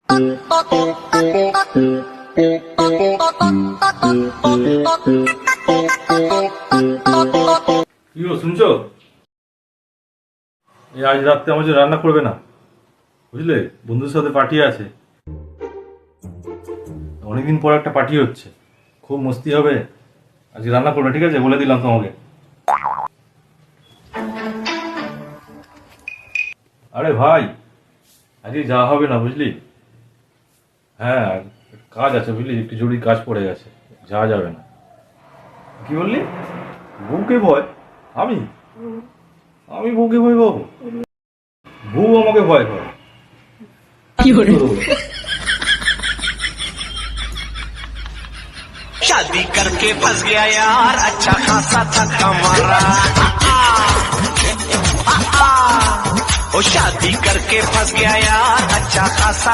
কি গো শুনছো? এই আজ রাত্রে আমার জন্য রান্না করবে না, বুঝলে? বন্ধুদের সাথে পার্টি আছে, অনেকদিন পর একটা পার্টি হচ্ছে, খুব মস্তি হবে। আজকে রান্না করবে, ঠিক আছে? বলে দিলাম তোমাকে। আরে ভাই, আজকে যাওয়া হবে না, বুঝলি? হ্যাঁ, কাজ আছে, বুঝলি? একটু জরুরি কাজ পড়ে গেছে, যাওয়া যাবে না। কি বললি? বউকে ভয়? আমি আমি বউকে ভয় পাবো? বউ আমাকে ভয় করে? কি করে? शादी करके फंस गया यार, अच्छा खासा धक्का मारा। ओ शादी करके फंस गया यार, अच्छा खासा